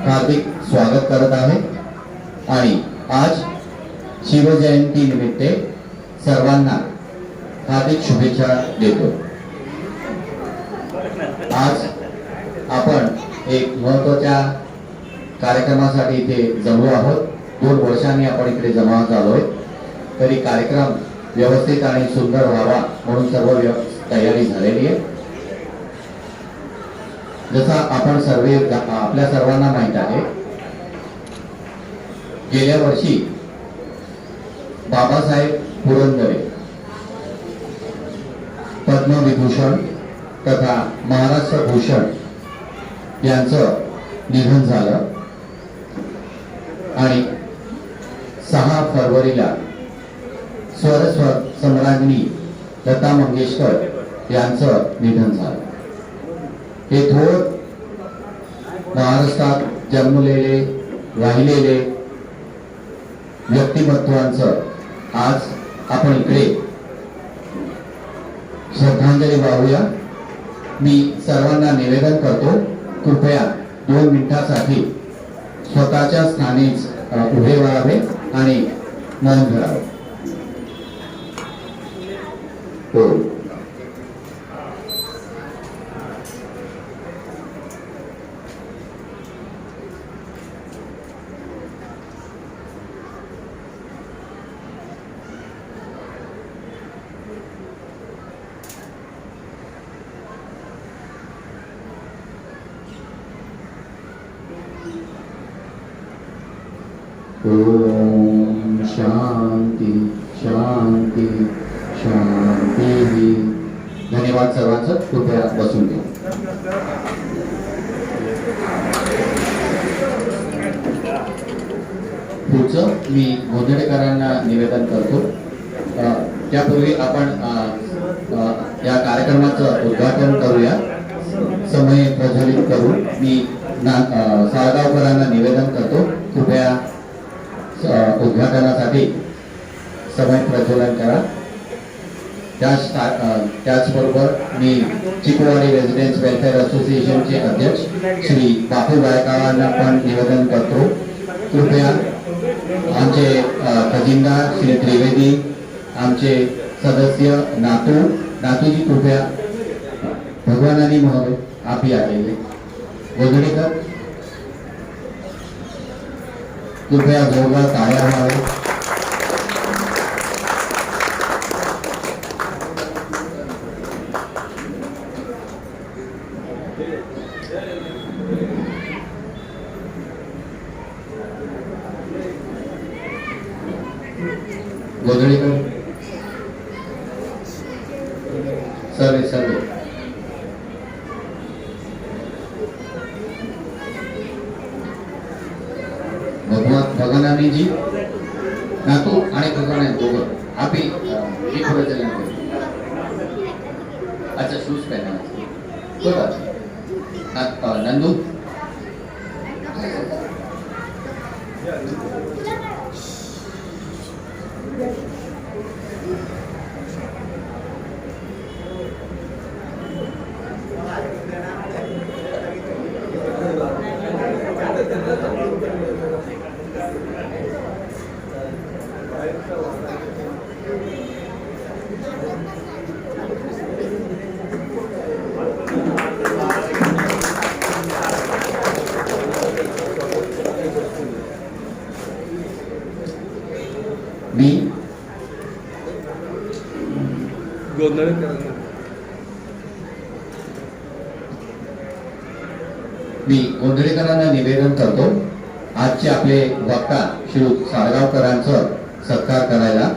हार्दिक स्वागत करत आहे आणि आज शिवजयंती निमित्त सर्वांना हार्दिक शुभेच्छा देतो। आज आपण एक महत्त्वाच्या कार्यक्रमासाठी इथे जमलो आहोत। 2 वर्षांनी आपण इकडे जमा झालोय, तरी कार्यक्रम व्यवस्थित आणि सुंदर व्हावा म्हणून सर्व तयारी झालेली आहे। जसा आपण आपल्या सर्वांना माहित आहे, गेल्या वर्षी बाबासाहेब पुरंदरे पद्मविभूषण तथा महाराष्ट्र भूषण यांचं निधन झालं आणि 6 फरवरीला स्वर सम्राज्ञी लता मंगेशकर यांचं निधन झालं। हे थोर महाराष्ट्रात जन्मलेले राहिलेले व्यक्तिमत्वांचं आज आपण इकडे श्रद्धांजली वाहूया। मी सर्वांना निवेदन करतो, कृपया 2 मिनिटांसाठी स्वतःच्या स्थानीच उभे राहावे आणि मौन धरावे। ओम शांती शांती शांती। धन्यवाद सर्वांचं, कृपया बसून घ्या। पुढचं मी गोंधळेकरांना निवेदन करतो। त्यापूर्वी आपण या कार्यक्रमाचं उद्घाटन करूया। समय प्रज्वलित करू मी साळगावकरांना निवेदन करतो, कृपया उद्घाटनासाठी समय प्रज्वलन करा। त्याचबरोबर मी चिकवाडी रेसिडेंट्स वेलफेअर असोसिएशनचे अध्यक्ष श्री बापू गायकवाडांना पण निवेदन करतो, कृपया आमचे खजिनदार श्री त्रिवेदी, आमचे सदस्य नातूजी, कृपया भगवानानी महोदय आप ही आ जाइए। गोंधळेकर, कृपया जोरदार तालियां हमारे। गोंधळेकर सर्वे भगवानानी जी नातू आणि भगवान दोघं आप ही पुढे चलन करें। अच्छा, शूज पहना कोई बात नहीं। नंदू मी गोंधळेकरांना निवेदन करतो, आजचे आपले वक्ता श्री साळगावकरांचं सत्कार करायला।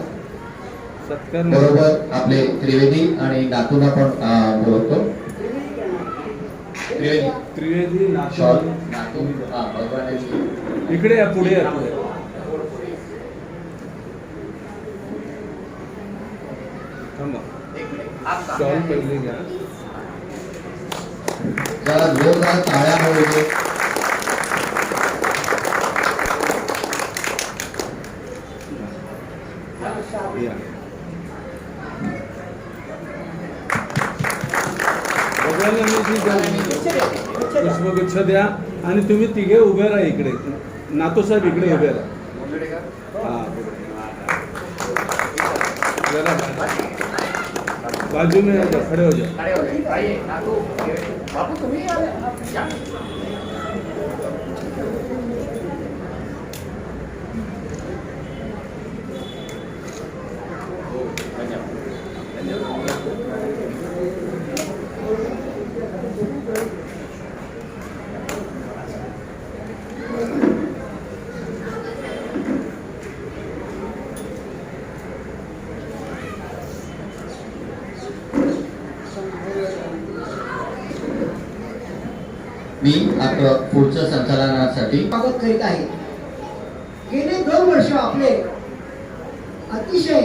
बरोबर आपले त्रिवेदी आणि नातूंना पण बोलतो। त्रिवेदी नातू भगवान इकडे या, पुढे या। शॉल पहिले घ्या, जरा जोरदार टाळ्या होईल। पुष्पगुच्छ द्या। आणि तुम्ही तिघे उभे राहा इकडे. नातो साहेब इकडे उभे राहा. हां जरा बाजू में आ जाओ, खड़े हो जाओ. बापू तुम्ही या. मी आता पुढच्या संचालनासाठी स्वागत करीत आहे. गेले 2 वर्ष आपले अतिशय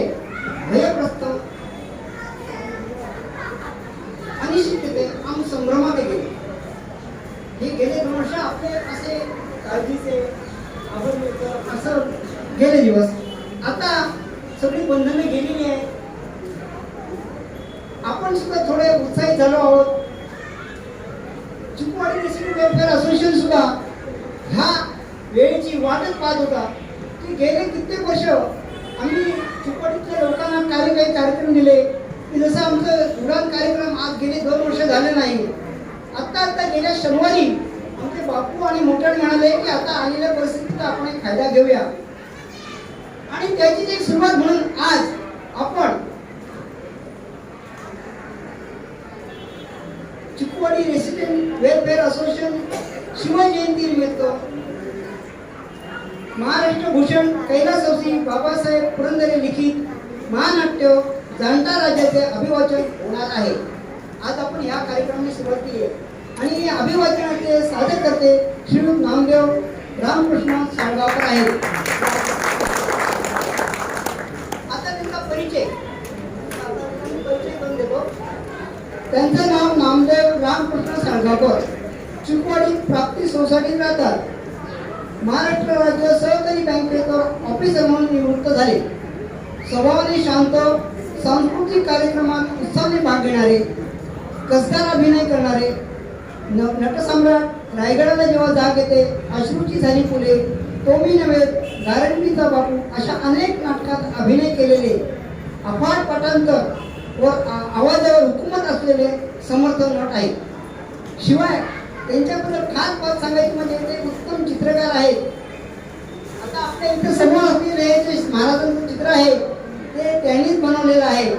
भयप्रस्त अनिश्चितते आणि संभ्रमात गेले. हे गेले 2 वर्ष आपले असे काळजीचे आवडले असं गेले दिवस. आता सगळी बंधने गेलेली आहे. आपण सुद्धा थोडे उत्साहित झालो आहोत. चिकूवाडी रेसिडेंट वेलफेअर असोसिएशन सुद्धा ह्या वेळेची वाटच पाहत होता की गेले कित्येक वर्ष आम्ही चिकूवाडीतल्या लोकांना काही कार्यक्रम दिले की जसं आमचं उडान कार्यक्रम आज गेले 2 वर्ष झाले नाही. आता गेल्या शनिवारी आमचे बापू आणि मोठ्याने म्हणाले की आता आलेल्या परिस्थितीचा आपण एक फायदा घेऊया आणि त्याचीच एक सुरुवात म्हणून आज आपण चिकूवाडी रेसिडेंट वेलफेअर असोसिएशन शिवजयंती निमित्त महाराष्ट्र भूषण कैलासवासी बाबासाहेब पुरंदरे लिखित महानाट्य जाणता राजाचे अभिवाचन होणार आहे. आज आपण या कार्यक्रमाची सुरुवात केली आहे आणि या अभिवाचनाचे सादर करते श्रीयुत नामदेव रामकृष्ण साळगावकर आहेत. आता त्यांचा परिचय करून देतो. त्यांचं नाव नामदेव रामकृष्ण साळगावकर. चिकूवाडीत प्राप्ती सोसायटीत राहतात. महाराष्ट्र राज्य सहकारी बँकेत ऑफिसर म्हणून निवृत्त झाले. स्वभावाने शांत, सांस्कृतिक कार्यक्रमात उत्साहाने भाग घेणारे, कसदार अभिनय करणारे, नटसम्राट, रायगडाला जेव्हा जाग येते, अश्रूची झाली फुले, तो मी नव्हे, गारंटीचा बापू अशा अनेक नाटकात अभिनय केलेले, अफाट पटांतर व आवाजावर हुकूमत असलेले समर्थ नट आहेत. शिवाय त्यांच्याबद्दल खास बात सांगायची म्हणजे ते उत्तम चित्रकार आहेत. आता आपल्या इथे समोर असलेले हे जे महाराजांचं चित्र आहे ते त्यांनीच बनवलेलं आहे.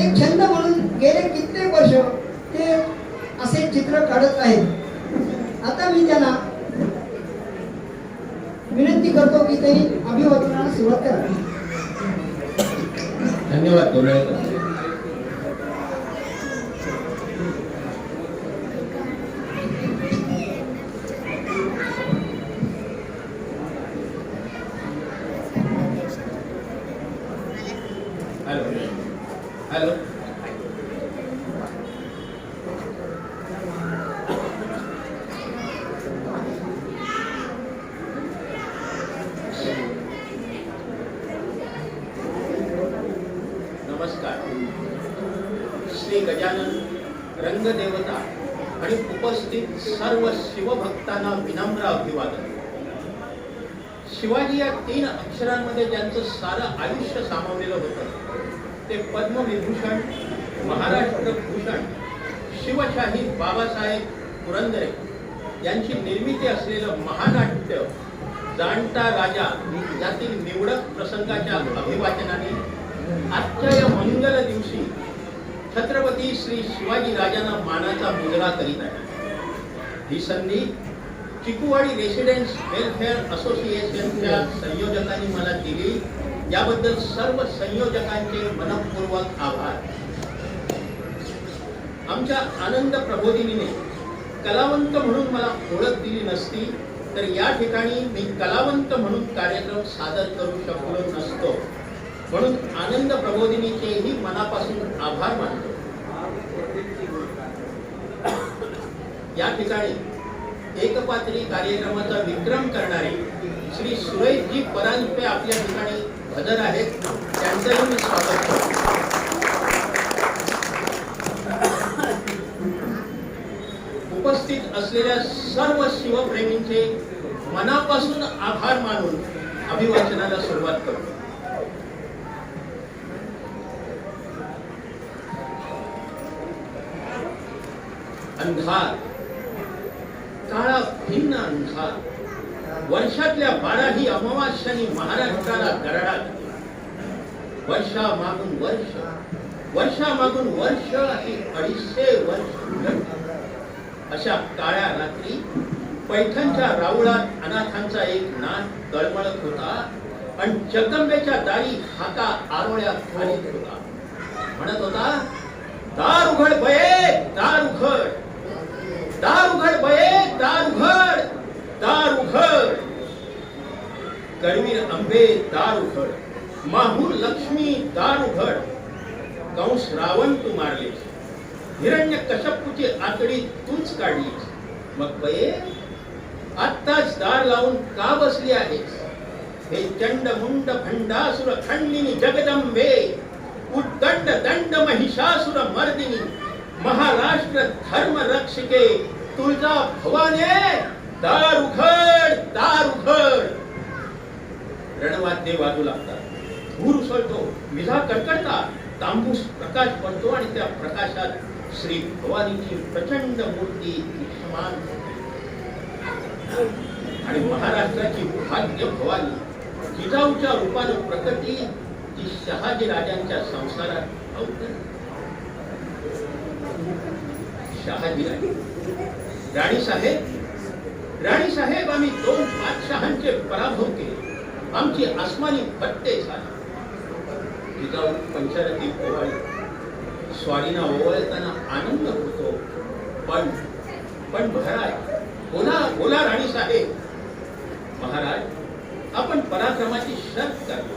एक छंद म्हणून गेले कित्येक वर्ष ते असे चित्र काढत आहेत. आता मी त्यांना विनंती करतो की त्यांनी अभिवादनाला सुरुवात करावी. धन्यवाद. हॅलो. नमस्कार. श्री गजानन, रंगदेवता आणि उपस्थित सर्व शिवभक्तांना विनम्र अभिवादन. शिवाजी या 3 अक्षरांमध्ये ज्यांचं सारं आयुष्य सामावलेलं होतं ते पद्मविभूषण, महाराष्ट्र भूषण, शिवशाही बाबासाहेब पुरंदरे यांची निर्मिती असलेलं महानाट्य जाणता राजा यातील निवडक प्रसंगाच्या अभिवाचनाने आजच्या या मंगल दिवशी छत्रपती श्री शिवाजी राजांना मानाचा मुजरा करीत आहे. ही संधी चिकूवाडी रेसिडेंट्स वेलफेअर असोसिएशनच्या संयोजकांनी मला दिली, याबद्दल सर्व संयोजकांचे मनपूर्वक आभार. आमच्या आनंद प्रबोधिनीने कलावंत म्हणून मला ओळख दिली नसती तर या ठिकाणी मी कलावंत म्हणून कार्यक्रम सादर करू शकलो नसतो. म्हणून आनंद प्रबोधिनीचेही मनापासून आभार मानतो. या ठिकाणी एकपात्री कार्यक्रमाचा विक्रम करणारे श्री सुरेशजी परांजपे आपल्या ठिकाणी हजर आहेत. त्यांचंही मी स्वागत करतो. असलेल्या सर्व शिवप्रेमींचे मनापासून आभार मानून अभिवाचनाला सुरुवात करतो. अंधार, काळा भिन्न अंधार, वर्षातल्या 12ही अमावास्यांनी महाराष्ट्राला गराडा घातला. वर्षामागून वर्ष, वर्षामागून वर्ष आणि 250 वर्ष उलटली. अशा काळ्या रात्री पैठणच्या राऊळात अनाथांचा एक नाथ तळमळत होता आणि जगदंबेच्या दारी हाता आरोळ्या घालीत होता. म्हणत होता, दार उघड बये, दार उघड, दार उघड बये, दार उघड, दार उघड. करवीर अंबे दार उघड, माहूर लक्ष्मी दार उघड. कंस रावण तू मारलेस, हिरण्य कश्यपूची आतडी तूच काढलीस. मग बये आत्ताच दार लावून का बसली आहेस? हे चंड मुंड भंडासुर खंडिनी जगदंबे, उद्दंड दंड महिषासुर मर्दिनी, महाराष्ट्र धर्म रक्षके तुळजा भवाने, दार उघड, दार उघड. रणवाद्ये वाजू लागतात, धूर उसळतो, विजा कडकडतात, तांबूस प्रकाश पडतो आणि त्या प्रकाशात श्री भवानीची प्रचंड मूर्ती दृश्यमान आणि महाराष्ट्राची भाग्य भवानी जिजाऊच्या रूपानं प्रकटली, जी शहाजी राजांच्या संसारात अवतरली. शहाजी राजे, राणी साहेब आम्ही 2 बादशहांचे पराभव केले, आमची आसमानी फत्ते झाली. जिजाऊ पंचरथी ओवाळी, स्वारीना ओवाळताना आनंद होतो. पण महाराज, बोला राणी साहेब. महाराज, आपण पराक्रमाची शर्त करतो,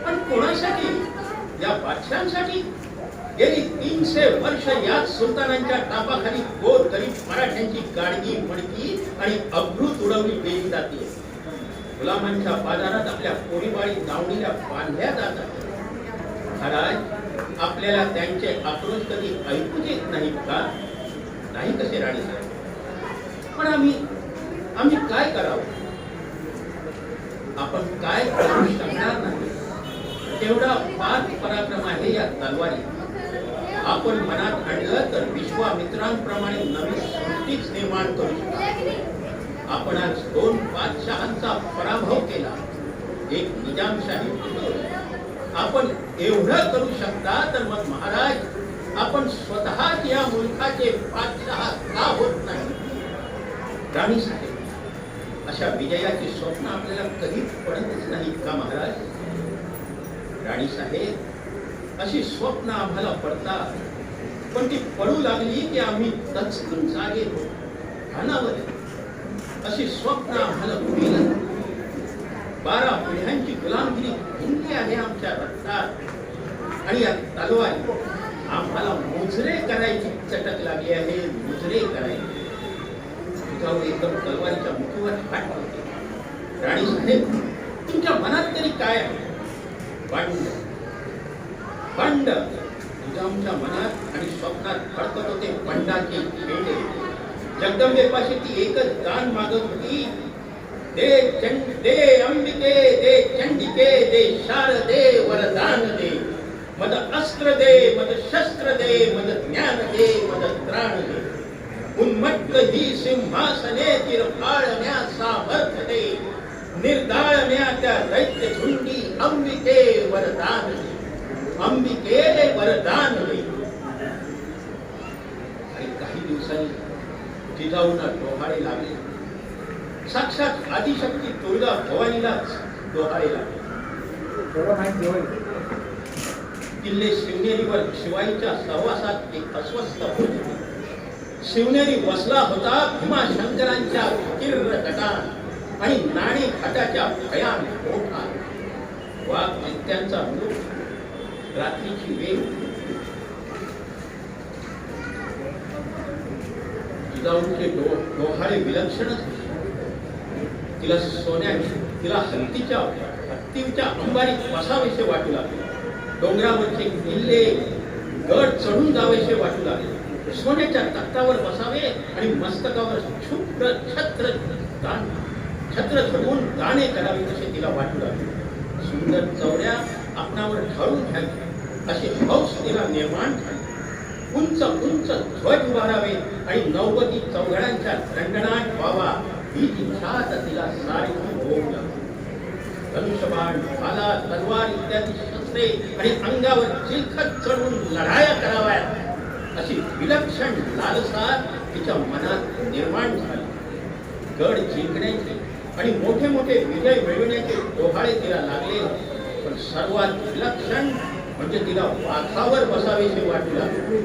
पण कोणासाठी? या बादशांसाठी? गेली 300 वर्ष या सुलतानांच्या तापाखाली गोर गरीब मराठ्यांची गाडगी मडकी आणि अभ्रूत उडवली गेली जाते. गुलामांच्या बाजारात आपल्या पोरीबाळी दावणीला बांधल्या जातात. महाराज, आपल्याला त्यांचे आक्रोश कधी ऐकू येत नाहीत का? नाही कसे राणी साहेब? पण आम्ही काय करावं? आपण काय करू शकणार नाही. तेवढा पाच पराक्रम आहे या तलवारी. आपण मनात आणलं तर विश्वामित्रांप्रमाणे नवी सृष्टीच निर्माण करू शकतो. आपण आज 2 बादशहांचा पराभव केला, एक निजामशाही टिकवली. आपण एवढं करू शकता तर मग महाराज, आपण स्वतःच या मुलखाचे बादशहा का होत नाही? राणी साहेब, अशा विजयाची स्वप्न आपल्याला कधीच पडतच नाही का महाराज? राणी साहेब, अशी स्वप्न आम्हाला पडतात, पण ती पडू लागली की आम्ही तचकन जागे होतो, भानावर. अशी स्वप्न आम्हाला मिळत. 12 पिढ्यांची गुलामगिरी भिनली आहे आमच्या रक्तात आणि या तलवारी आम्हाला मुजरे करायची चटक लागली आहे, मुजरे करायची. जिजाऊ एकदम तलवारीच्या मुठीवर हात ठेवते. राणी साहेब, तुमच्या मनात तरी काय आहे? बंड. जिजाऊच्या मनात आणि स्वप्नात फडकत होते बंडाचे खेळे. जगदंबेपाशी ती एकच दान मागत होती, दे अंबिके, दे चंडिके, दे शारदे, वरदान दे. मद अस्त्र दे, मद शस्त्र दे, मद ज्ञान दे, मद त्राण दे. उन्मत्त ही सिंहासने तिरफाळण्या सामर्थ्य दे. निर्दाळण्या त्या दैत्य झुंडी अंबिके वरदान दे. अंबिके वरदान दे. आणि काही दिवसांनी जिजाऊंना डोहाळे लागले. साक्षात आदिशक्ती तुळजा भवानीलाच डोहाळे लागले. किल्ले शिवनेरीवर शिवाईच्या सहवासात एक अस्वस्थ होते. शिवनेरी वसला होता भीमाशंकरांच्या तीव्र कटान आणि नाणे घाटाच्या भयान ओठात. वाघ दैत्यांचा मृत, रात्रीची वेळ. जिजाऊंचे डोहाळे विलक्षणच. तिला हत्तीच्या अंबारीत बसावेसे वाटू लागले. डोंगरावरचे किल्ले गड चढून जावेसे वाटू लागले. सोन्याच्या तख्तावर बसावे आणि मस्तकावर क्षुद्र छत्र धरून गाणे करावे असे तिला वाटू लागले. सुंदर चौऱ्या आपणावर ढाळून घ्यावी अशी हौस तिला निर्माण झाली. उंच उंच ध्वज उभारावे आणि 90 चौघडांच्या दंडनाट व्हावा ही इच्छा तिला सारखी होऊ लागली. धनुष्यबाण, भाला, तलवार इत्यादी शस्त्रे आणि अंगावर चिलखत चढून लढाया कराव्यात अशी विलक्षण लालसा तिच्या मनात निर्माण झाली. गड जिंकण्याचे आणि मोठे मोठे विजय मिळवण्याचे डोहाळे तिला लागले. पण सर्वात विलक्षण म्हणजे तिला वाघावर बसावेसे वाटू लागले.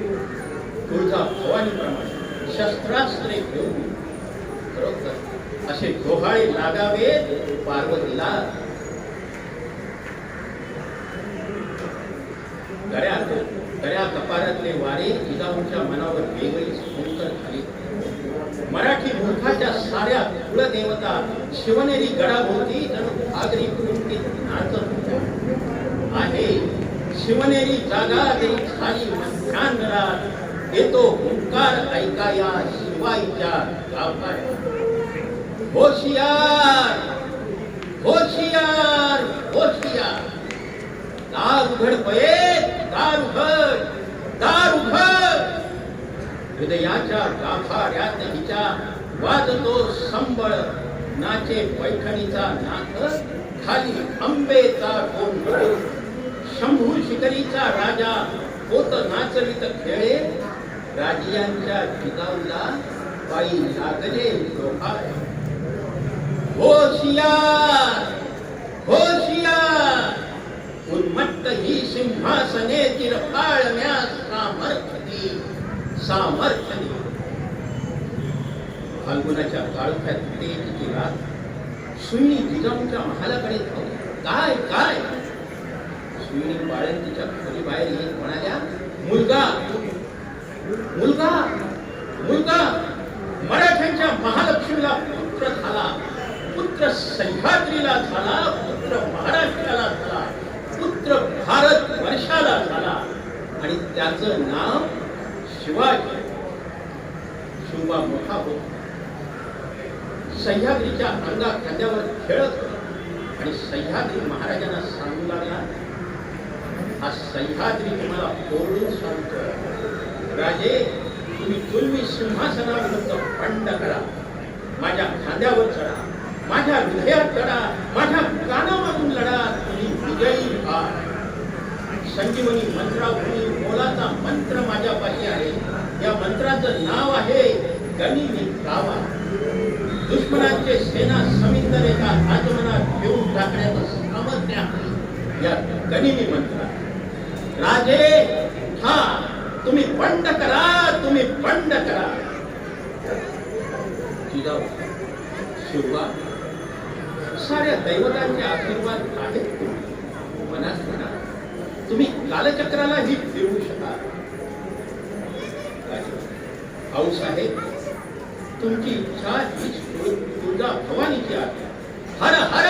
तुळजा भवानीप्रमाणे शस्त्रास्त्रे घेऊन खरोखर असे डोहाळे लागावे पार्वतीला. दऱ्या कपारातले वारे जिजाऊंच्या मनावर वेगळीच हुंकर झाली. मराठी मूर्खाच्या साऱ्या कुलदेवता शिवनेरी गडाभोवती जणू आगरी कुंडीत नाचत होत्या. आहे शिवनेरी जागा तरी झाली मध्यान्हरात, येतो हुंकार ऐकाया शिवाईच्या गाभाऱ्यात. होशियार होशियार होशियार, दार उघड पये, दार उघड, दार उघड. हृदयाच्या गाभाऱ्यात हिच्या वाजतो संबळ, नाचे पैठणीचा नाथ, खाली अंबेचा गोंधळ. शंभू शिकरीचा राजा होत नाचवित खेळे, राजियांच्या जिजाऊला पायी लागले डोहाळे. होशियार होशियार, उन्मत्त ही सिंहासने तिरपाळण्यास सामर्थ्य. फाल्गुनाच्या काळोख्यात तेजची रात सुईणी जिजाऊंच्या महालाकडे धावली. काय काय सुईणी बाळंतीच्या खोली बाहेर येत म्हणाल्या, मुलगा मुलगा मुलगा. मराठ्यांच्या महालक्ष्मीला पुत्र झाला, पुत्र सह्याद्रीला झाला, पुत्र महाराष्ट्राला झाला, पुत्र भारत वर्षाला झाला आणि त्याचं नाव शिवाजी. शिवबा मोठा होता, सह्याद्रीच्या अंगा खांद्यावर खेळत होता आणि सह्याद्री महाराजांना सांगू लागला, हा सह्याद्री तुम्हाला ओरडून सांगतो, राजे तुम्ही जुलमी सिंहासनाविरुद्ध बंड करा, माझ्या खांद्यावर चढा, माझ्या हृदयात चढा, माझ्या कानामागून लढा, तुम्ही विजयी व्हा. संजीवनी मंत्रावरी मोलाचा मंत्र माझ्यापाशी आहे. या मंत्राचं नाव आहे गनिमी कावा. दुश्मनांचे सेना समिंदरेचा आचमनात घेऊन टाकण्याचं सामर्थ्य आहे या गनिमी मंत्रात. राजे हा तुम्ही बंड करा, तुम्ही बंड करा. जिजाऊ शिवबा साऱ्या दैवतांचे आशीर्वाद आहेत. मनात म्हणा तुम्ही कालचक्रालाही फिरवू शकाल. हौस आहे तुमची इच्छा हीच तुळजा भवानीची आहे. हर हर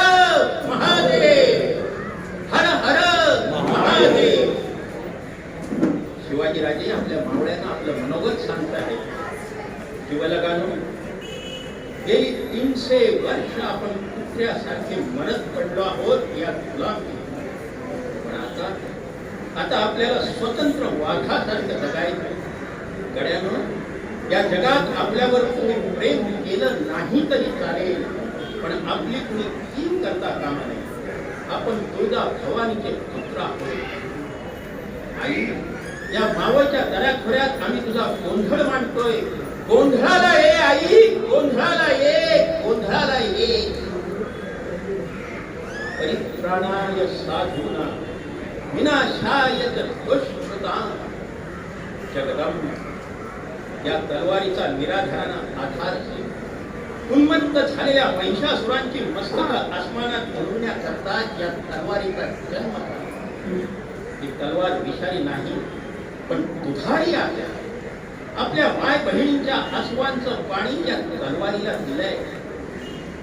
महादेव, हर हर महादेव. शिवाजी राजे आपल्या मावळ्यांना आपलं मनोगत सांगत आहेत. शिवलगानो गेली 300 वर्ष आपण कुत्र्यासारखे मरत पडलो आहोत या गुलामी. पण आता आपल्याला स्वतंत्र वाघासारखं जगायचं. गड्यानं या जगात आपल्यावर कोणी प्रेम केलं नाही तरी चालेल, पण आपली कुणी कीम करता कामा नये. आपण तुळजा भवानीचे पुत्र आहोत. आई, या मावळच्या दऱ्याखोऱ्यात आम्ही तुझा गोंधळ मांडतोय. गोंधळाला ये आई, गोंधळाला ये, गोंधळाला ये. परित्राणाय साधूना विनाशाय च दुष्कृतां. जगदंब या तलवारीचा निराधारांना आधार आहे. उन्मत्त झालेल्या महिषासुरांची मस्तकं आसमानात उडवण्याकरता या तलवारीचा जन्म झाला. ही तलवार विषारी नाही, पण दुधारी आहे. आपल्या माय बहिणींच्या आसवांचं पाणी या तलवारीला दिलंय.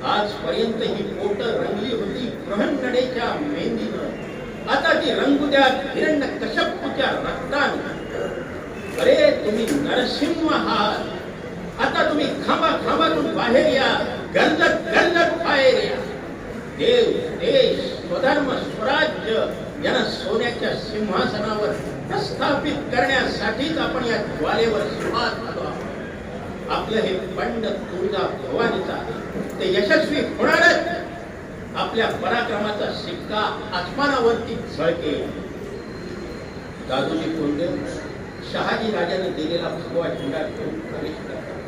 आजपर्यंत ही पोट रंगली होती ग्रहणकडेच्या मेहंदीनं. आता ती रंगू द्या हिरण्यकश्यपूच्या रक्तानं. अरे तुम्ही नरसिंह आहात. आता तुम्ही खांबातून बाहेर या. गल्लत बाहेर या. देव, देश, स्वधर्म, स्वराज्य यांना सोन्याच्या सिंहासनावर प्रस्थापित करण्यासाठीच आपण या ज्वालेवर सुरुवात झालो आहोत. आपलं हे पंड तुळजा भवानीचा ते यशस्वी होणारच. आपल्या पराक्रमाचा शिक्का आसमानावरती झळकेल. दादोजी कोंडदेव शहाजी राजाने दिलेला भगवा झेंडा घेऊन प्रवेश करतात.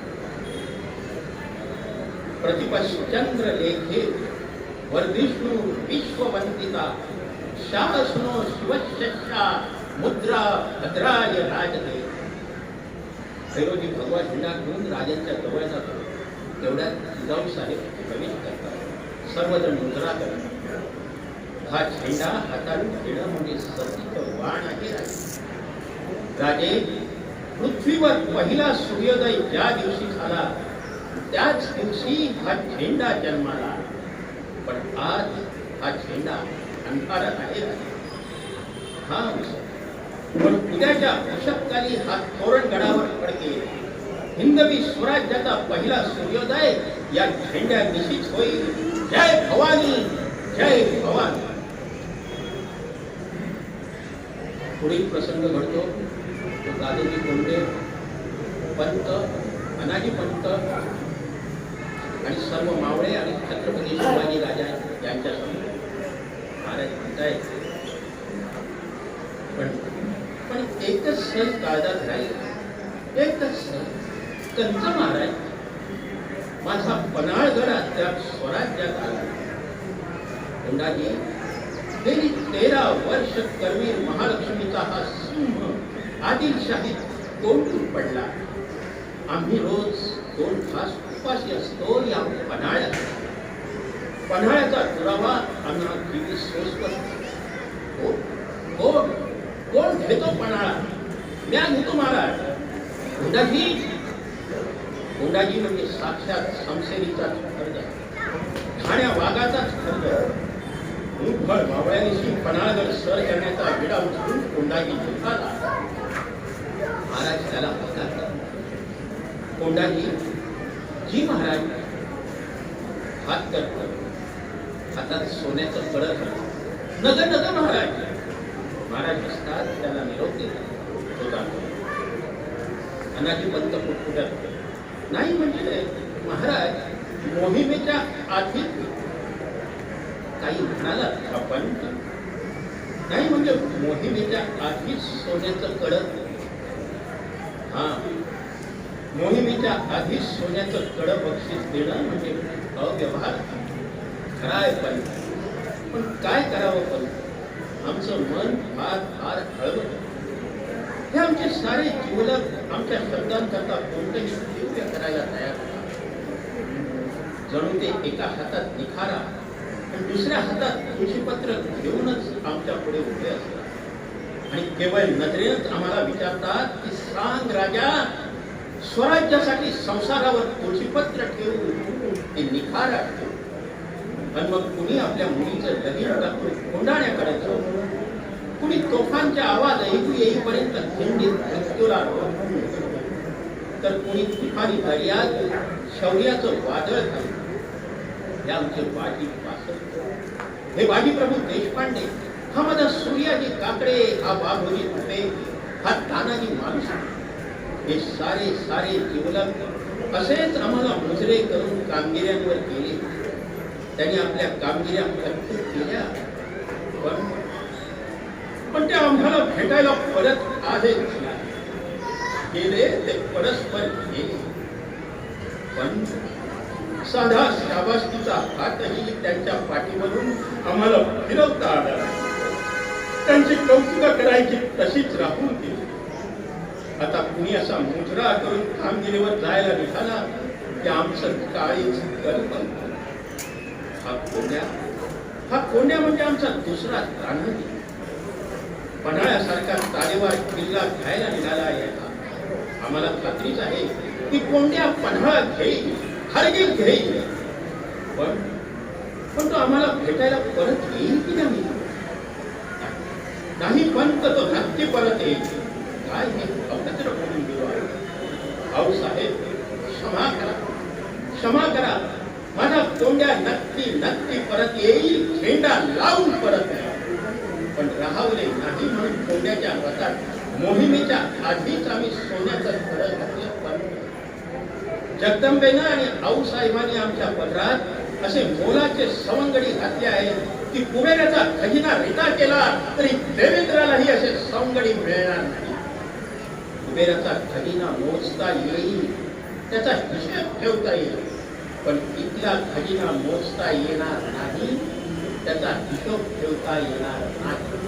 प्रतिपश्चंद्र लेखे वर्धिष्णू विश्ववंदिता शासनो शिवशस्या मुद्रा भद्राय राजते. भैरोजी भगवा झेंडा घेऊन राजांच्या जवळ जातो. तेवढ्यात जिजाऊ साहेब प्रवेश करतात. सर्वजण मुद्रा करतात. हा झेंडा हाताळून घेणं म्हणजे सतीचं वाण आहे. राजे, पृथ्वीवर पहिला सूर्योदय ज्या दिवशी झाला त्याच दिवशी हा झेंडा जन्माला. पण आज हा झेंडा अंधारात आहे. हा पण उद्याच्या अशक्काली हा तोरणगडावर पडकेल. हिंदवी स्वराज्याचा पहिला सूर्योदय या झेंड्या निश्चित होईल. जय भवानी, जय भवानी. पुढील प्रसंग घडतो तो दादोजी कोंडदेव, पंत, अनाजी पंत आणि सर्व मावळे आणि छत्रपती शिवाजी राजा यांच्या समोर. महाराज म्हणतायत पण एकच सण काळजात राहील. एकच सण. कंच महाराज, माझा पन्हाळगड अद्याप स्वराज्यात आला. कोंडाजी, गेली 13 वर्ष करवीर महालक्ष्मीचा हा सिंह आदिलशाहीत कोंडून पडला. आम्ही रोज 2 तास उपाशी असतो या पन्हाळ्यात. पन्हाळ्याचा दुरावा आम्हाला किती सोसवत. कोण घेतो पन्हाळा? म्या घेतो महाराज. कोंडाजी म्हणजे साक्षात समशेरीचाच खर्च, ठाण्या वाघाचाच खर्च. मुठभर मावळ्यानिशी पन्हाळगड सर करण्याचा विडा उचलून कोंडाजी जिंकला. महाराज त्याला हकारतात. कोंडाजी, जी महाराज. हात करतो. हातात सोन्याचं कळस. नगर महाराज. महाराज हसतात. त्याला निरोप देतात. अनाजी पंत पुटपुटत. नाही म्हणजे महाराज, मोहिमेच्या आधी काही म्हणाला आपण. नाही म्हणजे मोहिमेच्या आधीच सोन्याचं कळत. हा, मोहिमेच्या आधीच सोन्याचं कड बक्षीस देणं म्हणजे अव्यवहार. खराय पण काय करावं. पण आमचं मन फार हळवत. हे आमचे सारे जीवलक आमच्या शब्दांकरता कोणतंही दिव्य करायला तयार होतात. जणू ते एका हातात निखारा आणि दुसऱ्या हातात तुळशीपत्र घेऊनच आमच्या पुढे उभे असतात. आणि केवळ नजरेनच आम्हाला विचारतात की सांग राजा, स्वराज्यासाठी संसारावर तुळशीपत्र ठेवून ते निखारा ठेवू. आणि मग कुणी आपल्या मुलीचं लगीन टाकून कोंडाण्याकडे जाऊ. कुणी तोफांचा आवाज ऐकू येईपर्यंत खिंडीत मृत्यूला तर कुणी तुफानी दर्यात शौर्याचं वादळ घालू. हे आमचे बाजी पासष्ट. हे बाजी प्रभू देशपांडे, हा माझा सूर्याजी काकडे, हा वाघोजी तुपे, हा तानाजी माणूस. हे सारे जीवलक असेच आम्हाला मुजरे करून कामगिऱ्यांवर केले. त्यांनी आपल्या कामगिऱ्या प्रस्तुत केल्या. पण ते आम्हाला भेटायला परत आले गेले. ते परस्पर गेले. पण साधा शाबासकीचा हातही त्यांच्या पाठीवरून आम्हाला फिरवता आला. त्यांची कौतुक करायची तशीच राहून गेली. आता कुणी असा मुजरा करून कामगिरीवर जायला निघाला की आमचं काळीच कल्पन. हा कोंड्या म्हणजे आमचा दुसरा तानाजी. पन्हाळ्यासारखा तारेवार किल्ला घ्यायला निघाला यायला. आम्हाला खात्रीच आहे की कोंड्या पन्हाळा घेईल, हरगिल घेईल. पण तो आम्हाला भेटायला परत येईल की नाही? पण तो नक्की परत येईल. काय हे अभद्र भाऊसाहेब, क्षमा करा. माझा कोंड्या नक्की नक्की परत येईल, झेंडा लावून परत येईल. पण राहवले नाही म्हणून कोंड्याच्या रथात मोहिमेच्या आधीच आम्ही सोन्याचं खडं घातलं. पण जगदंबेनं आणि आऊसाहेबांनी आमच्या पदरात असे मोलाचे सवंगडी घातले आहेत की कुबेराचा खजिना रिता केला तरी देवेंद्रालाही असे सवंगडी मिळणार नाही. कुबेराचा खजिना मोजता येईल, त्याचा हिशेब ठेवता येईल, पण इथला खजिना मोजता येणार नाही, त्याचा हिशोब ठेवता येणार नाही.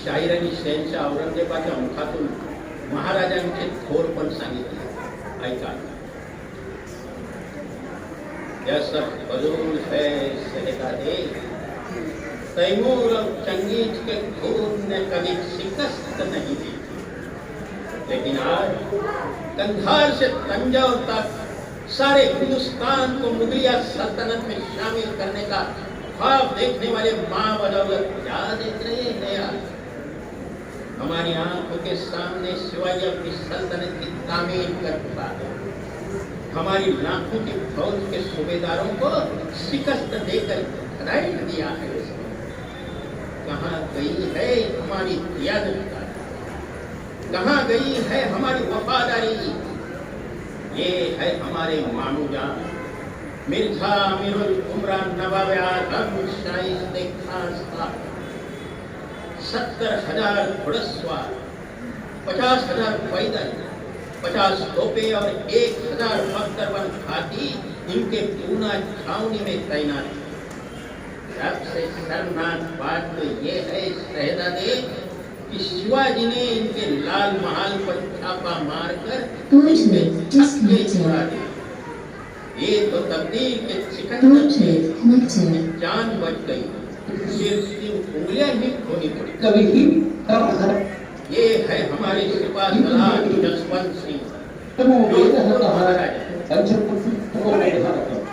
शाहीर आणि शहनशाह औरंगजेबाच्या मुखातून महाराजांचे थोर पण सांगितले. ऐका. यह सब फजूल है सहदादे, तैमूर और चंगेज के खून ने कभी शिकस्त नहीं दी, लेकिन आज कंधार से तंजौर तक सारे हिंदुस्तान को मुगलिया सल्तनत में शामिल करने का ख्वाब देखने वाले माँ बदौलत क्या देख रहे हैं यार? हमारी आंखों के सामने शिवाजी अपनी सल्तनत की तामीर कर चुका है. हमारी लाखों की फौज के सूबेदारों को शिकस्त देकर खदाई दिया है. कहाँ गई है हमारी क़ियादत? कहाँ गई है हमारी वफादारी? ये है हमारे मामूजान मिर्जा अमीरुल उमरा नवाब आजम शाइस्ते खान साहब. 70,000 घुड़सवार, 50,000 पैदल, 50 तोपे और 1,000 बख्तरबंद हाथी इनके पूना छावनी में तैनात. सबसे शर्मनाक बात तो ये है शहजादे कि शिवाजी ने इनके लाल महल पर छापा मारकर इनके छक्के छुड़ा दिए. ये तो तकदीर के सिकंदर से जान बच गई, सिर्फ 3 उंगलियां ही खोनी पड़ी. कभी ये है हमारे सिपाह सलार जसवंत सिंह.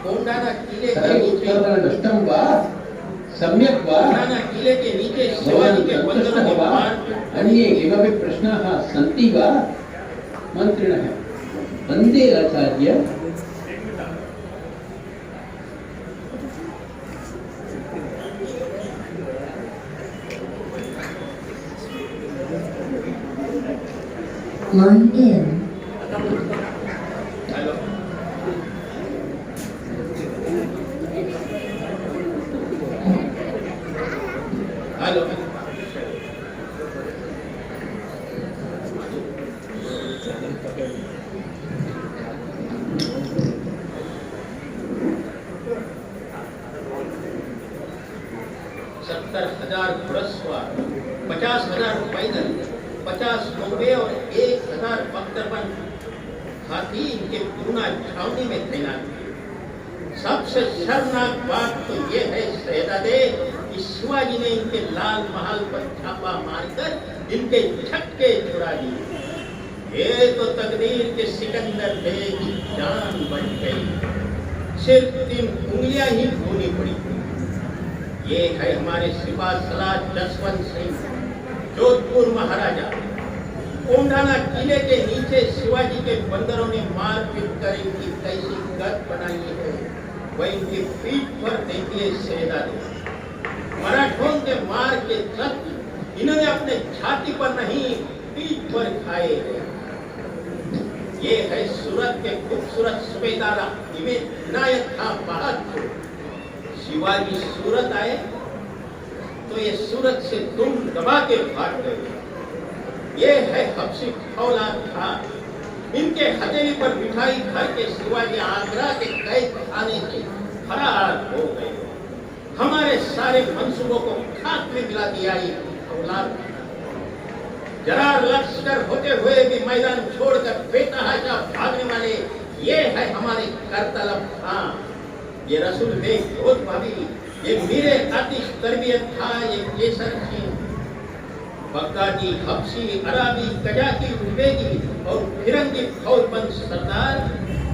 कोंडाना किले के नीचे सम्यक् वा कोंडाना किले के नीचे शिवाजी के बंदरों ने मार. अन्ये किमपि प्रश्नाः सन्ति वा मन्त्रिणः? वन्दे आचार्य. Line in. हेलो. हेलो. घुड़सवार, 50,000 पैदल, 50 घोड़े और 1,000 बख्तरबंद हाथी इनके पूना छावनी में तैनात थे. सबसे शर्मनाक बात तो ये है शहजादे कि शिवाजी ने इनके लाल महल पर छापा मारकर इनके छक्के छुड़ा दिए. ये तो तकदीर के सिकंदर थे कि जान बच गई, सिर्फ 3 उंगलियां ही खोनी पड़ी. ये है हमारे सिपाह सलार जसवंत सिंह, जोधपुर महाराजा. कोंडाना किले के नीचे शिवाजी के बंदरों ने मारपीट कर इनकी कैसी गत बनाई है वह इनकी पीठ पर देखिए शहजादे. मराठों के मार के तख्त इन्होंने अपने छाती पर नहीं पीठ पर खाए हैं. ये है सूरत के खूबसूरत सूबेदारा इनायत खां बहादुर. शिवाजी सूरत आए तो ये सूरत से तुम दबा के भाग गए. ये है हबशी औलाद था. इनके हथेली पर मिठाई भर के शिवाजी आगरा के कैद खाने से फरार हो गए. हमारे सारे मंसूबों को खाक में मिला दिया ये औलाद. जरार लश्कर होते हुए भी मैदान छोड़कर बेतहाशा भागने वाले ये है हमारे करतलब खां. ये रसूल बेग बहुत भाभी, ये मीरे आतिश तरबियत था, ये केसर सिंह. बगदादी, हबशी, अराबी, कजाकी, उज़्बेकी और फिरंगी फौजबंद सरदार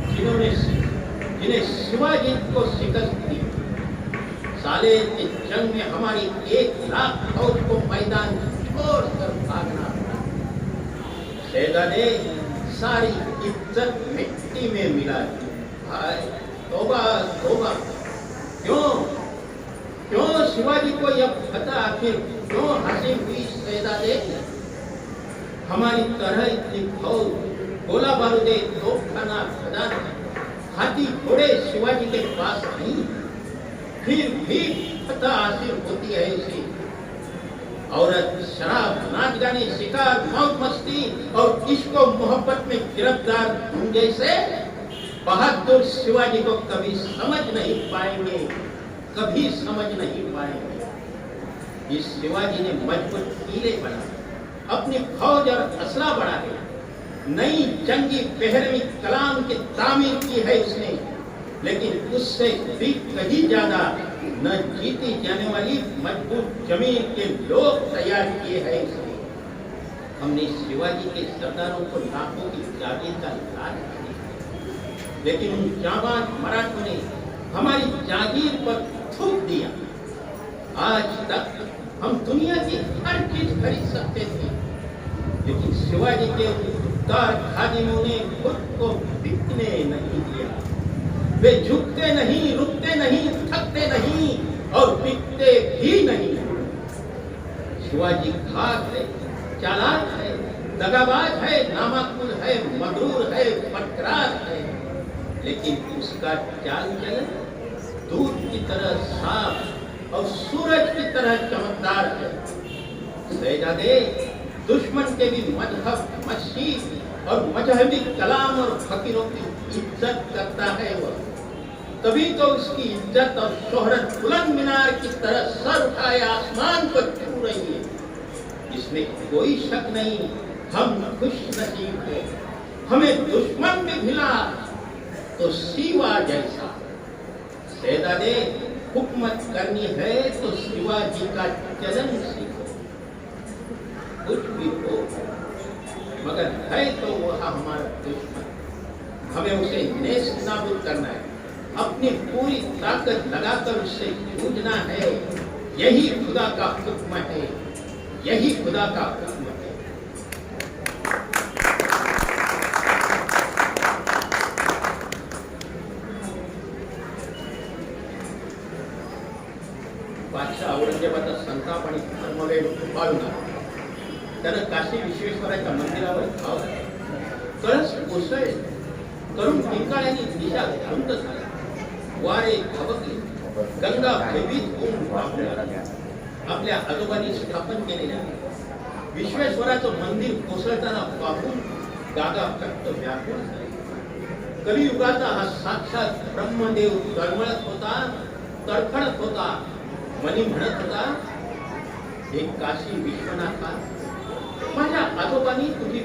जिन्हें शिवाजी को शिकस्त दी. साले के जंग में हमारी 1,00,000 फौज को मैदान छोड़कर भागना पड़ा। शहजादे सारी इज्जत मिट्टी में मिला दी। हाय तौबा तौबा, क्यों शिवाजी को यह पता आखिर क्यों हासिल हुई शहजादे? हमारी तरह इतनी फौज, गोला बारूदे, तोपखाना, खजाना, हाथी घोड़े शिवाजी के पास नहीं, फिर भी पता हासिल होती है इसे। औरत, शराब, नाच गाने, शिकार, मौज मस्ती और इश्क और मोहब्बत में गिरफ्तार तुम जैसे बहादुर शिवाजी को कभी समझ नहीं पाएंगे, कभी समझ नहीं पाएंगे। इस शिवाजी ने मजबूत किले बनाए, अपनी फौज और असला बढ़ा दिया, नई जंगी पहरवी कलाम की तामीर की है उसने, लेकिन उससे भी कहीं ज्यादा न जीती जाने वाली मजबूत जमीन के लोग तैयार किए हैं इसने। हमने शिवाजी के सरदारों को लाखों की जागीर का लाल किया, लेकिन उन जाबाज मराठों ने हमारी जागीर पर थूक दिया। आज तक हम दुनिया की हर चीज खरीद सकते थे, लेकिन शिवाजी के उदार खादिमों ने खुद को बिकने नहीं दिया। वे झुकते नहीं, रुकते नहीं, थकते नहीं और बिकते भी नहीं। शिवाजी खाक है, चालाक है, दगाबाज है, नामाकुल है, मगरूर है, पटरार है, लेकिन उसका चाल चलन दूध की तरह साफ और सूरज की तरह चमकदार है। शहजादे, दुश्मन के भी मजहब, मस्जिद और मजहबी कलाम और फकीरों की इज्जत करता है वह, तभी तो उसकी इज्जत और शोहरत बुलंद मीनार की तरह सर उठाए आसमान को छू रही है। इसमें कोई शक नहीं, हम खुश नसीब हैं। हमें दुश्मन भी मिला तो सीवा जैसा। शहजादे, हुकूमत करनी है तो शिवाजी का चलन सीखो। कुछ भी हो, मगर है तो वह हमारा दुश्मन, हमें उसे नेस्त नाबूद करना है, अपनी पूरी ताकत लगाकर उससे जूझना है। यही खुदा का हुक्म है, यही खुदा का हुक्म है। बादशाह औरंगजेबाचा संताप आणि धर्मवेग पाळून त्यानं काशी विश्वेश्वराच्या मंदिरावर धाव घातली. कळस कोसळले, तरुण पिंकाळ्यांनी दिशा धुंद झाल्या, वारे थबकले, गंगा भयभीत होऊन वाहल्या. आपल्या आजोबांनी स्थापन केलेल्या विश्वेश्वराचं मंदिर कोसळताना पाहून गागा भक्त व्याकुळ झाले. कलियुगाचा हा साक्षात ब्रह्मदेव तळमळत होता, तडफडत होता, मनी म्हणत होता, हे काशी विश्वनाथा, माझ्या आजोबांनी तुझी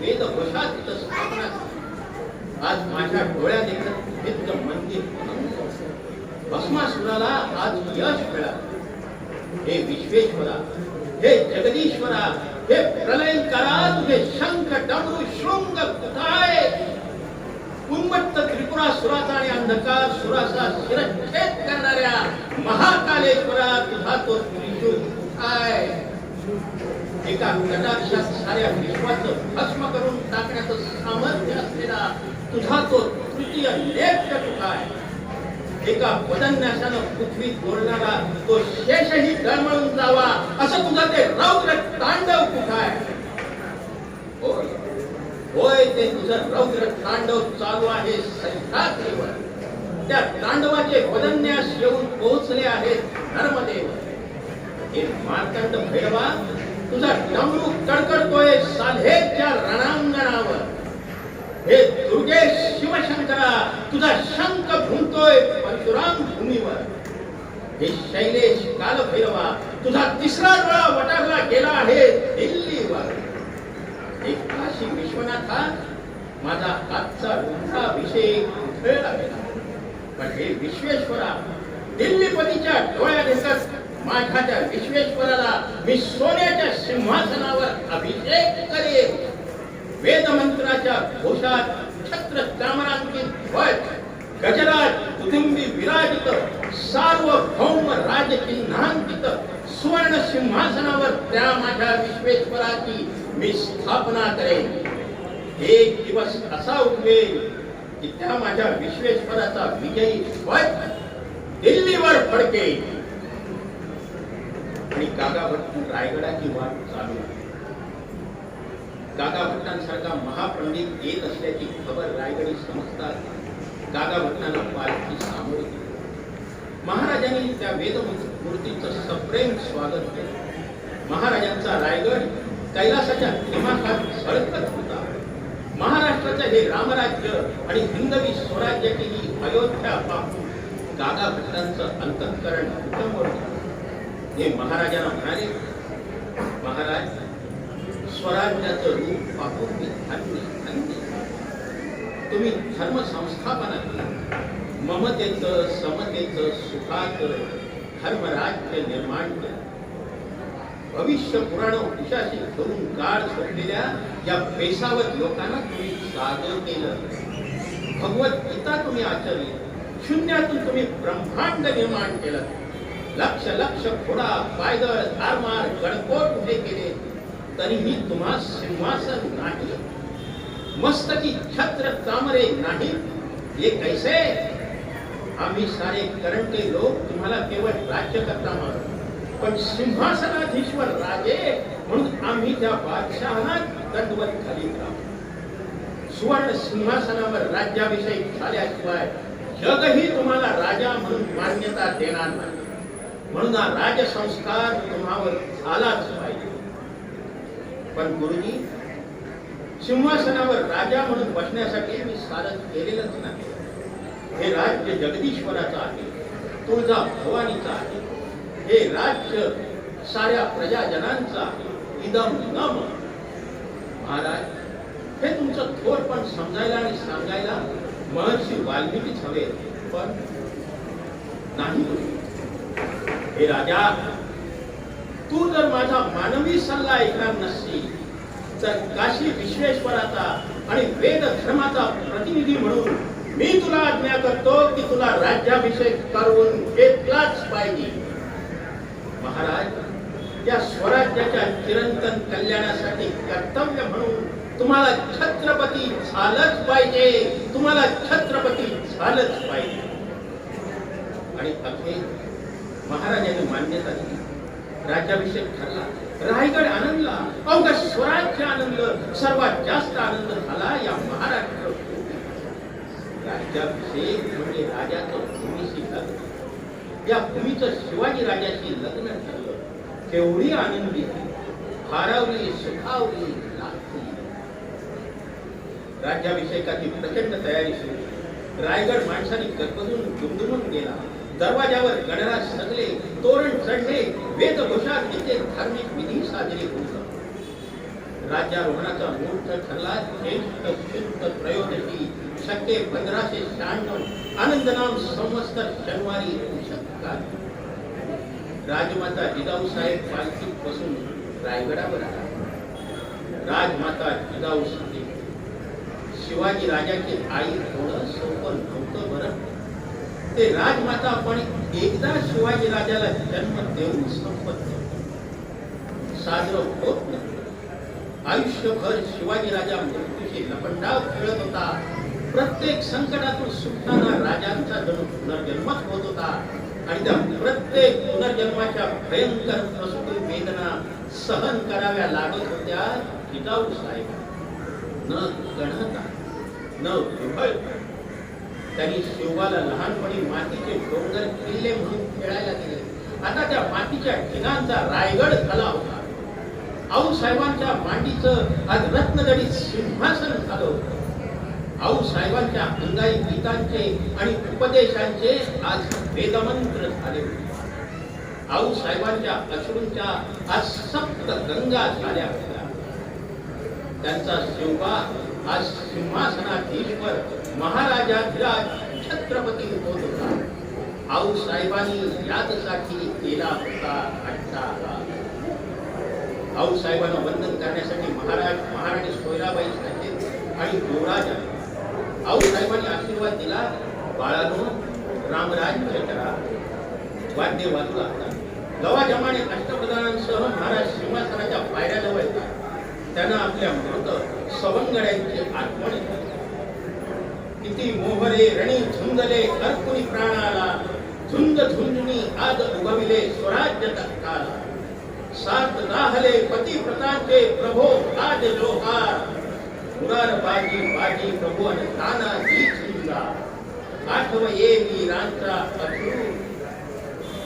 वेदघोषात इथं स्थापना केली. आज माझ्या डोळ्यादेखत दिव्य मंदिर भस्मासुराला आज यश मिळालं. हे विश्वेश्वरा, हे जगदीश्वरा, हे प्रलयंकारा, तुझे शंख डमरू शृंग कुठाय? उन्मत्त त्रिपुरासुराचा आणि अंधकार सुराचा शिरच्छेद करणाऱ्या महाकालेश्वरा, तुझा तो त्रिशूळ कुठाय? एका कटाक्षात साऱ्या विश्वाचं भस्म करून टाकण्याचं सामर्थ्य असलेला तुझा तो तृतीय लेप्य कुठाय? एका पदन्यासानं पृथ्वी तोडणारा तो शेषही डळमळून जावा असं तुझं ते रौद्र तांडव कुठाय? होय, ते तुझं रौद्र तांडव चालू आहे सह्याद्रीवर. त्या तांडवाचे पदन्यास येऊन पोहोचले आहेत नर्मदेव. हे मार्तंड भैरवा, तुझा डमरू कडकडतोय साल्हेच्या रणांगणावर. हे दुर्गे शिवशंकरा, तुझा शंख घुमतोय परशुराम भूमीवर. हे शैलेश कालभैरवा, तुझा तिसरा डोळा वटारला गेला आहे दिल्लीवर. हे काशी विश्वनाथा, माझा आजचा रुद्राभिषेक उधळला गेला, पण हे विश्वेश्वरा, दिल्लीपतीच्या डोळ्यादेखत माझ्या त्या विश्वेश्वराला मी सोन्याच्या सिंहासनावर अभिषेक करेन. वेदमंत्राच्या घोषात छत्र चामरांकित ध्वज, गजराज कुटुंबी विराजित, सार्व सुवर्ण सिंहासनावर त्या माझ्या विश्वेश्वराची मी स्थापना करेन. एक दिवस असा उगवेल की त्या माझ्या विश्वेश्वराचा विजयी ध्वज दिल्लीवर फडकेल. आणि काका भट्ट रायगडाची वाट चालू आहे. काका भट्टांसारखा महापंडित येत असल्याची खबर रायगडी समजतात. काका भट्टांना पालखी सामोरी गेली. महाराजांनी त्या वेदमूर्तीचं सप्रेम स्वागत केलं. महाराजांचा रायगड कैलासाच्या हिमाखात झळकत होता. महाराष्ट्राचं हे रामराज्य आणि हिंदवी स्वराज्याची ही अयोध्या पाहून काका भट्टांचं अंतःकरण उठंबळ झालं. हे महाराजांना म्हणाले, महाराज, स्वराज्याचं रूप पाहून मी धन्य. तुम्ही धर्म संस्थापना केली, ममतेचं, समतेचं, सुखाचं धर्मराज्य निर्माण केलं. भविष्य पुराण उशाशी करून काळ सोडलेल्या या पेशावत लोकांना तुम्ही जागं केलं. भगवद्गीता तुम्ही आचरली. शून्यातून तुम्ही ब्रह्मांड निर्माण केलं. लक्ष लक्ष घोडा, पायदळ, धारमार, गणकोट उभे केले, तरीही तुम्हा सिंहासन नाही. मस्तकी छत्र चामरे नाही. हे कैसे? आम्ही सारे करंटे लोक तुम्हाला केवळ राज्यकर्ता मानतो, पण सिंहासनाधीश्वर राजे म्हणून आम्ही त्या बादशहांना दंडवत घालीत राहू. सुवर्ण सिंहासनावर राज्याभिषेक झाल्याशिवाय जगही तुम्हाला राजा म्हणून मान्यता देणार नाही. म्हणून हा राजसंस्कार तुम्हावर झालाच पाहिजे. पण गुरुजी, सिंहासनावर राजा म्हणून बसण्यासाठी मी सारं केलेलंच नाही. हे राज्य जगदीश्वराचं आहे, तुळजा भवानीचं आहे. हे राज्य साऱ्या प्रजाजनांचं आहे. इदम नम. महाराज, हे तुमचं थोरपण समजायला आणि सांगायला महर्षी वाल्मिकीच हवे, पण नाही. हे राजा, तू जर माझा मानवी सल्ला ऐकणार नसशील तर काशी विश्वेश्वराचा आणि वेद धर्माचा प्रतिनिधी म्हणून मी तुला आज्ञा करतो की तुला राज्याभिषेक करून घेतलाच पाहिजे. महाराज, या स्वराज्याच्या चिरंतन कल्याणासाठी कर्तव्य म्हणून तुम्हाला छत्रपती झालंच पाहिजे. तुम्हाला छत्रपती झालंच पाहिजे. आणि अखेर महाराजांनी मान्यता दिली. राज्याभिषेक ठरला. रायगड आनंदला. अवघा स्वराज्य आनंद. सर्वात जास्त आनंद झाला या महाराष्ट्र. राज्याभिषेक म्हणजे राजाचं भूमीशी लग्न. या भूमीचं शिवाजी राजाशी लग्न ठरलं. केवढी आनंदी, भारावली, सुखावली, लाभली. राज्याभिषेकाची प्रचंड तयारी सुरू. रायगड माणसांनी गजबजून दुमदुमून गेला. दरवाजावर गणराज सजले, तोरण चढले, वेदघोषात घेतले, धार्मिक विधी साजरे होत. राज्यारोहणाचा मुहूर्त ठरला. ज्येष्ठ शुद्ध त्रयोदशी शके 1596 आनंदनाम संवत्सर शनिवारी शतकात. राजमाता जिजाऊ साहेब पालखीत बसून रायगडावर आला. राजमाता जिजाऊ साहेब शिवाजी राजाची आई होणं सोपं नव्हतं बरं. ते राजमाता पण एकदा शिवाजी राजाला जन्म देऊन संपत साजरं होत नव्हतं. आयुष्यभर शिवाजी राजा मृत्यूशी लपंडाव खेळत होता. प्रत्येक संकटातून सुटताना राजांचा जणू पुनर्जन्मच होत होता. आणि त्या प्रत्येक पुनर्जन्माच्या भयंकर प्रसूती वेदना सहन कराव्या लागत होत्या जिजाऊ साहेब. न गणता, न विभळता त्यांनी शिवबाला लहानपणी मातीचे डोंगर किल्ले म्हणून खेळायला दिले. आता त्या मातीच्या ठिकाणचा रायगड झाला होता. आऊसाहेबांच्या मांडीचं आज रत्नजडित सिंहासन झालं होतं. आऊसाहेबांच्या अंगाई गीतांचे आणि उपदेशांचे आज वेदमंत्र झाले होते. आऊसाहेबांच्या अश्रूंच्या आज सप्त गंगा झाल्या होत्या. त्यांचा शिवबा आज सिंहासनाधीश्वर महाराजाधिराज छत्रपती होत होता. आऊसाहेबांनी याचसाठी केला होता अट्टाहास. आऊसाहेबांना वंदन करण्यासाठी महाराणी सोयराबाई साहेब आणि युवराज आले. आऊसाहेबांनी आशीर्वाद दिला, बाळानो रामराज्य करा. वाद्य वाजू लागला. लवाजमाने अष्टप्रधानांसह महाराज सिंहासनाच्या पायऱ्याजवळ येतात त्यांना आपल्या मृत सवंगड्यांची आठवण येते. किती मोहरे रणी झुंजले अर्पुनी प्राणाला, झुंज झुंजणी आज उगविले स्वराज्य तत्काला. सात दाहले पतिव्रतांचे प्रभो आज जोहार, मुरार बाजी बाजी प्रभू आणि तानाजी झुंजा. आठव ये वीरांचा अश्रू,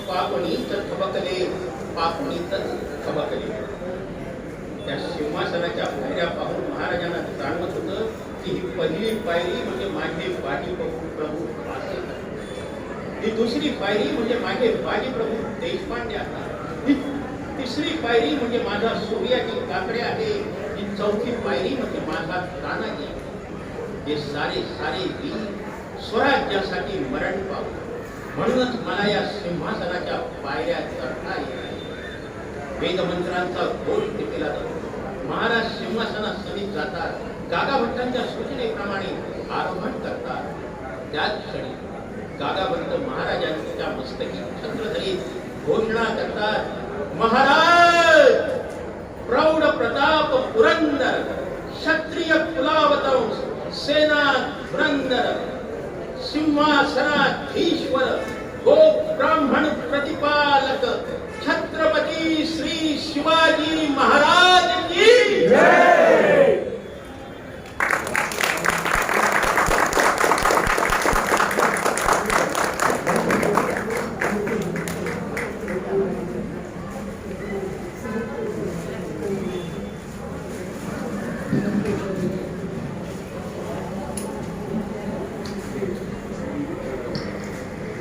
पापणीच थबकले पापणीच थबकले. त्या सिंहासनाच्या पायऱ्या पाहून महाराजांना जाणवत होतं की ही पहिली पायरी म्हणजे माझे बाजी प्रभू वासे, ही दुसरी पायरी म्हणजे माझे बाजी प्रभू देशपांडे आहे, ही तिसरी पायरी म्हणजे माझा सूर्याची काकडे आहे, ही चौथी पायरी म्हणजे माझा तानाजी. हे सारे सारे वीर स्वराज्यासाठी मरण पावले, म्हणूनच मला या सिंहासनाच्या पायऱ्या चढता येत नाही. वेदमंत्रांचा घोष केला जातो. महाराज सिंहासनात समीप जातात, गागाभट्टांच्या सूचनेप्रमाणे आरोहण करतात. त्याच क्षणी गागाभट्ट महाराजांच्या मस्तकी छत्र धरीत घोषणा करतात, महाराज प्रौढ प्रताप पुरंदर, क्षत्रिय कुलावतंस, सेना धुरंदर, सिंहासनाधीश्वर, गोप ब्राह्मण प्रतिपालक छत्रपती श्री शिवाजी महाराज की जय.